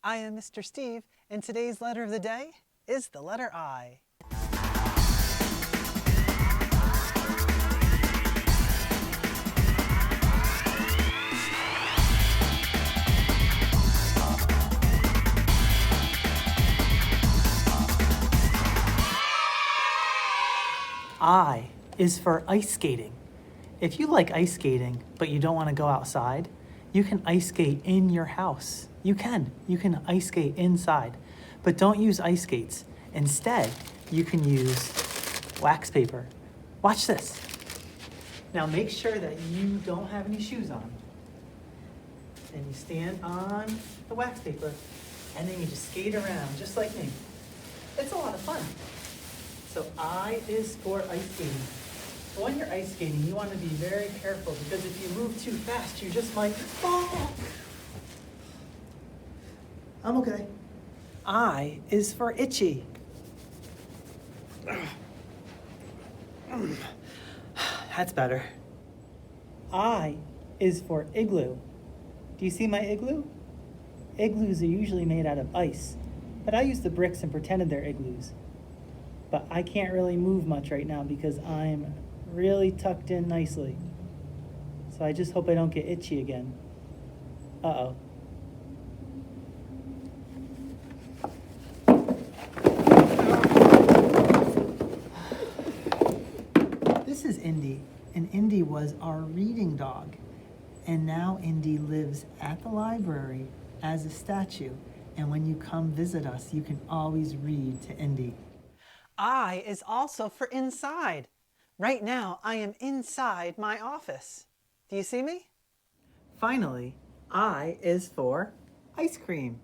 I am Mr. Steve, and today's letter of the day is the letter I. I is for ice skating. If you like ice skating, but you don't want to go outside, you can ice skate in your house. You can ice skate inside, but don't use ice skates. Instead, you can use wax paper. Watch this. Now make sure that you don't have any shoes on. And you stand on the wax paper, and then you just skate around, just like me. It's a lot of fun. So I is for ice skating. But when you're ice skating, you want to be very careful because if you move too fast, you just might fall. I'm okay. I is for itchy. That's better. I is for igloo. Do you see my igloo? Igloos are usually made out of ice, but I used the bricks and pretended they're igloos. But I can't really move much right now because I'm really tucked in nicely. So I just hope I don't get itchy again. Uh-oh. This is Indy, and Indy was our reading dog. And now Indy lives at the library as a statue. And when you come visit us, you can always read to Indy. I is also for inside. Right now, I am inside my office. Do you see me? Finally, I is for ice cream.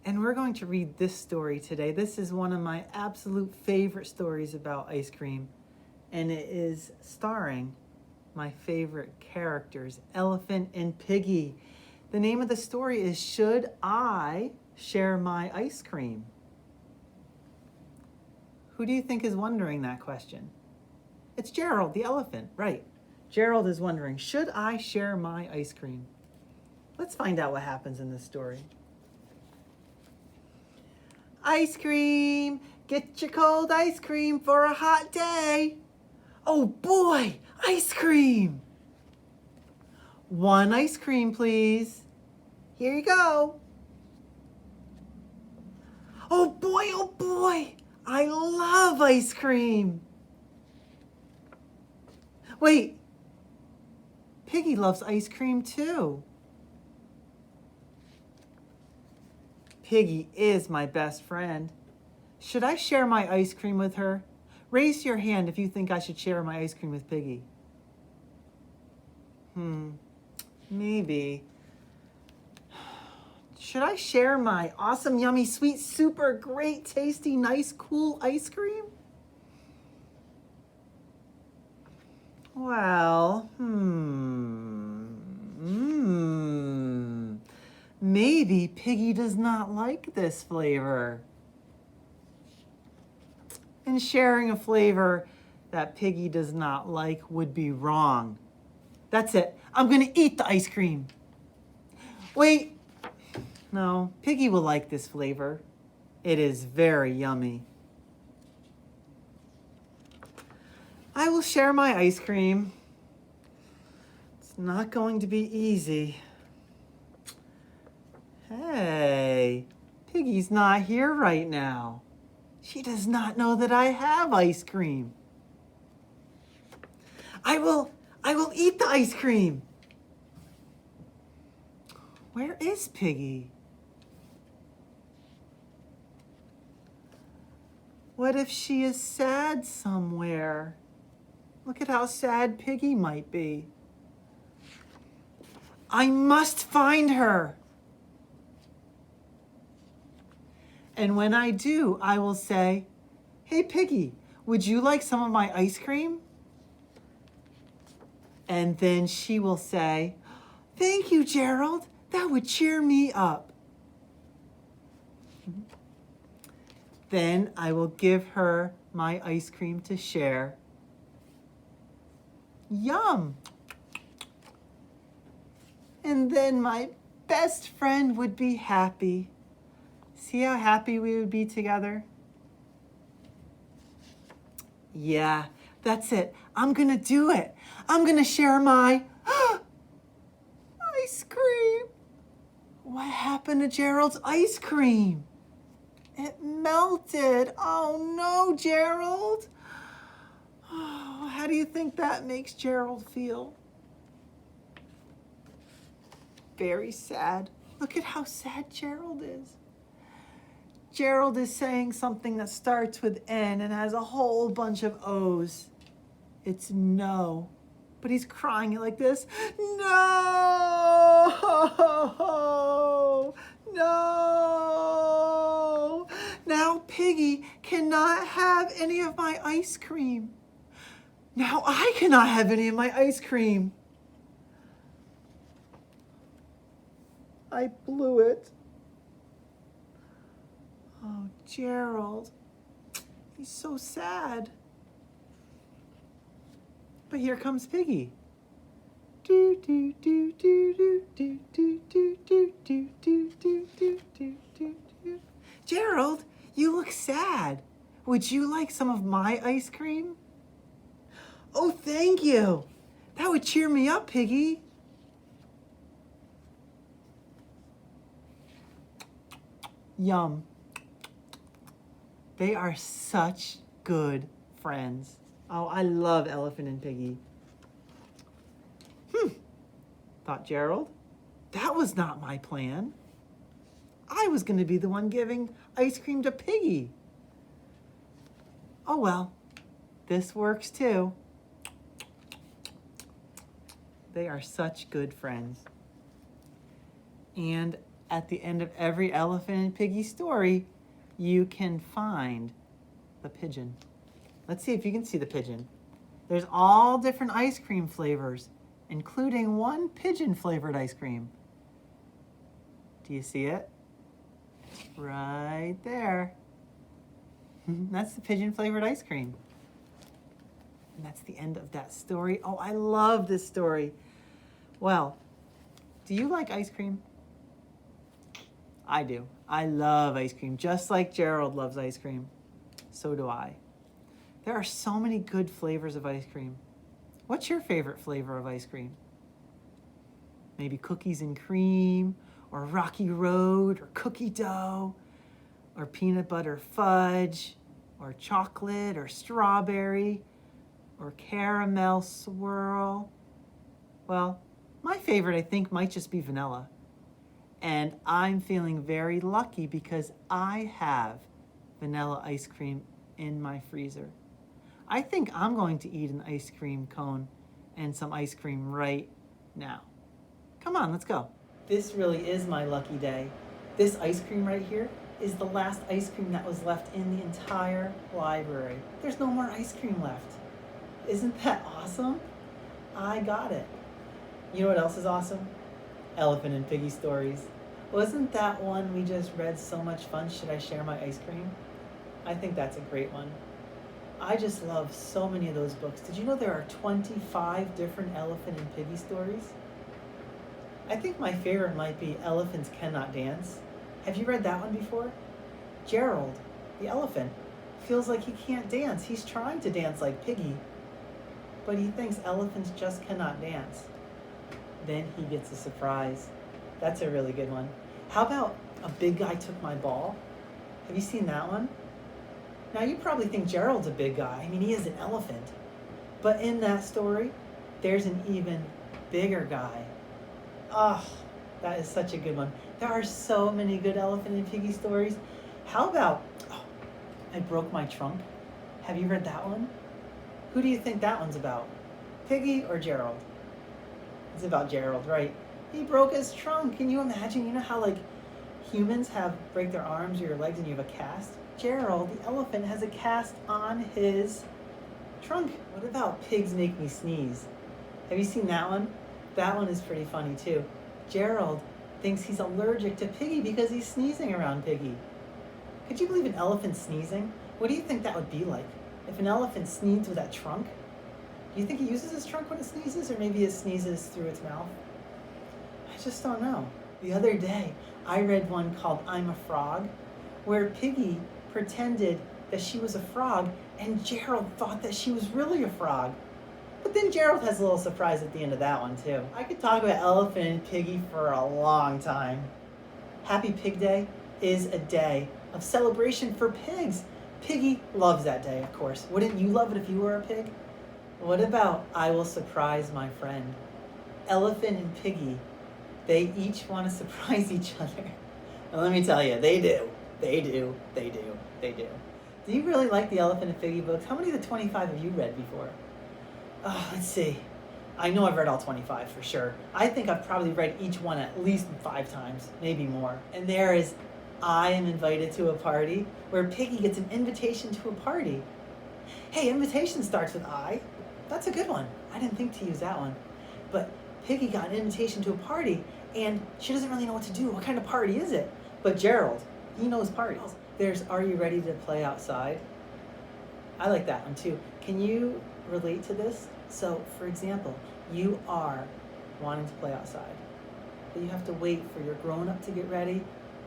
And we're going to read this story today. This is one of my absolute favorite stories about ice cream. And it is starring my favorite characters, Elephant and Piggy. The name of the story is Should I Share My Ice Cream? Who do you think is wondering that question? It's Gerald, the elephant, right. Gerald is wondering, should I share my ice cream? Let's find out what happens in this story. Ice cream! Get your cold ice cream for a hot day! Oh boy, ice cream! One ice cream, please. Here you go. Oh boy, I love ice cream. Wait, Piggy loves ice cream too. Piggy is my best friend. Should I share my ice cream with her? Raise your hand if you think I should share my ice cream with Piggy. Maybe. Should I share my awesome, yummy, sweet, super great, tasty, nice, cool ice cream? Well, maybe Piggy does not like this flavor. And sharing a flavor that Piggy does not like would be wrong. That's it. I'm gonna eat the ice cream. Wait. No, Piggy will like this flavor. It is very yummy. I will share my ice cream. It's not going to be easy. Hey, Piggy's not here right now. She does not know that I have ice cream. I will eat the ice cream. Where is Piggy? What if she is sad somewhere? Look at how sad Piggy might be. I must find her. And when I do, I will say, hey Piggy, would you like some of my ice cream? And then she will say, thank you, Gerald. That would cheer me up. Then I will give her my ice cream to share. Yum! And then my best friend would be happy. See how happy we would be together? Yeah, that's it. I'm gonna do it. I'm gonna share my ice cream. What happened to Gerald's ice cream? It melted. Oh no, Gerald. Oh, how do you think that makes Gerald feel? Very sad. Look at how sad Gerald is. Gerald is saying something that starts with N and has a whole bunch of O's. It's no. But he's crying it like this. No! No! Now Piggy cannot have any of my ice cream. Now I cannot have any of my ice cream. I blew it. Oh, Gerald. He's so sad. But here comes Piggy. Do do do do do do do do do do do do do do do. Gerald, you look sad. Would you like some of my ice cream? Oh, thank you. That would cheer me up, Piggy. Yum. They are such good friends. Oh, I love Elephant and Piggy. Thought Gerald. That was not my plan. I was going to be the one giving ice cream to Piggy. Oh well, this works too. They are such good friends. And at the end of every Elephant and Piggy story, you can find the pigeon. Let's see if you can see the pigeon. There's all different ice cream flavors, including one pigeon flavored ice cream. Do you see it? Right there. That's the pigeon flavored ice cream. And that's the end of that story. Oh, I love this story. Well, do you like ice cream? I do. I love ice cream, just like Gerald loves ice cream. So do I. There are so many good flavors of ice cream. What's your favorite flavor of ice cream? Maybe cookies and cream, or Rocky Road, or cookie dough, or peanut butter fudge, or chocolate, or strawberry, or caramel swirl. Well, my favorite, I think, might just be vanilla. And I'm feeling very lucky because I have vanilla ice cream in my freezer. I think I'm going to eat an ice cream cone and some ice cream right now. Come on, let's go. This really is my lucky day. This ice cream right here is the last ice cream that was left in the entire library. There's no more ice cream left. Isn't that awesome? I got it. You know what else is awesome? Elephant and Piggy stories. Wasn't that one we just read so much fun? Should I share my ice cream? I think that's a great one. I just love so many of those books. Did you know there are 25 different Elephant and Piggy stories? I think my favorite might be Elephants Cannot Dance. Have you read that one before? Gerald, the elephant, feels like he can't dance. He's trying to dance like Piggy, but he thinks elephants just cannot dance. Then he gets a surprise. That's a really good one. How about A Big Guy Took My Ball? Have you seen that one? Now you probably think Gerald's a big guy. I mean, he is an elephant. But in that story, there's an even bigger guy. Oh, that is such a good one. There are so many good Elephant and Piggy stories. How about, I Broke My Trunk? Have you read that one? Who do you think that one's about? Piggy or Gerald? It's about Gerald, right? He broke his trunk. Can you imagine? You know how like humans break their arms or your legs and you have a cast? Gerald, the elephant, has a cast on his trunk. What about Pigs Make Me Sneeze? Have you seen that one? That one is pretty funny too. Gerald thinks he's allergic to Piggy because he's sneezing around Piggy. Could you believe an elephant sneezing? What do you think that would be like? If an elephant sneezed with that trunk? Do you think he uses his trunk when it sneezes, or maybe it sneezes through its mouth? I just don't know. The other day, I read one called I'm a Frog. where Piggy pretended that she was a frog and Gerald thought that she was really a frog. But then Gerald has a little surprise at the end of that one too. I could talk about Elephant and Piggy for a long time. Happy Pig Day is a day of celebration for pigs. Piggy loves that day, of course. Wouldn't you love it if you were a pig? What about I will surprise my friend? Elephant and Piggy, they each want to surprise each other. And let me tell you, they do. They do. They do. They do. Do you really like the Elephant and Piggy books? How many of the 25 have you read before? Let's see. I know I've read all 25 for sure. I think I've probably read each one at least 5 times, maybe more. And there is I am invited to a party, where Piggy gets an invitation to a party. Hey, invitation starts with I. That's a good one. I didn't think to use that one. But Piggy got an invitation to a party, and she doesn't really know what to do. What kind of party is it? But Gerald, he knows parties. There's Are You Ready to Play Outside? I like that one too. Can you relate to this? So, for example, you are wanting to play outside, but you have to wait for your grown-up to get ready.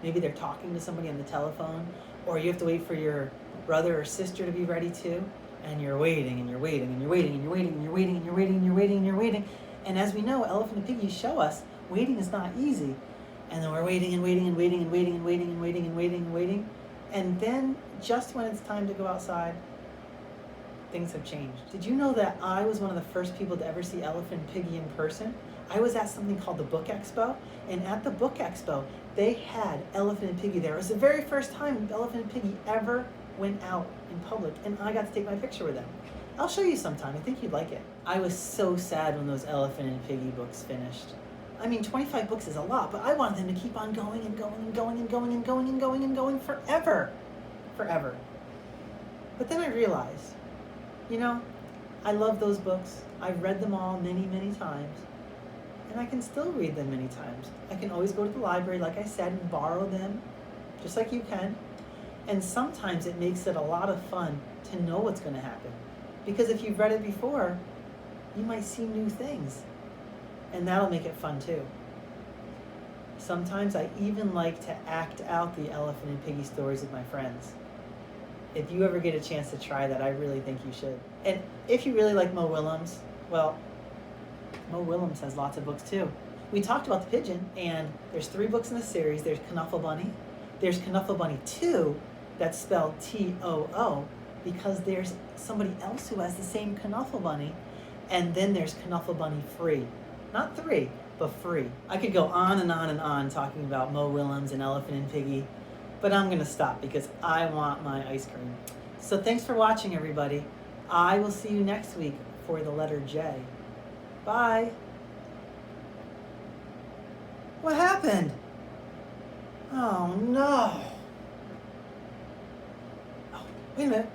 Maybe they're talking to somebody on the telephone, or you have to wait for your brother or sister to be ready too, and you're waiting and you're waiting and you're waiting and you're waiting and you're waiting and you're waiting and you're waiting and you're waiting. And as we know, Elephant and Piggy show us waiting is not easy. And then we're waiting and waiting and waiting and waiting and waiting and waiting and waiting and waiting. And then just when it's time to go outside, things have changed. Did you know that I was one of the first people to ever see Elephant and Piggy in person? I was at something called the Book Expo, and at the Book Expo, they had Elephant and Piggy there. It was the very first time Elephant and Piggy ever went out in public, and I got to take my picture with them. I'll show you sometime. I think you'd like it. I was so sad when those Elephant and Piggy books finished. I mean, 25 books is a lot, but I wanted them to keep on going and going and going and going and going and going and going forever. Forever. But then I realized, you know, I love those books. I've read them all many, many times. And I can still read them many times. I can always go to the library, like I said, and borrow them, just like you can. And sometimes it makes it a lot of fun to know what's going to happen. Because if you've read it before, you might see new things. And that'll make it fun too. Sometimes I even like to act out the Elephant and Piggy stories with my friends. If you ever get a chance to try that, I really think you should. And if you really like Mo Willems, well, Mo Willems has lots of books too. We talked about The Pigeon, and there's 3 books in the series. There's Knuffle Bunny. There's Knuffle Bunny 2, that's spelled T-O-O, because there's somebody else who has the same Knuffle Bunny. And then there's Knuffle Bunny Free. Not 3, but free. I could go on and on and on talking about Mo Willems and Elephant and Piggy, but I'm going to stop because I want my ice cream. So thanks for watching, everybody. I will see you next week for the letter J. Bye. What happened? Oh, no. Oh, wait a minute.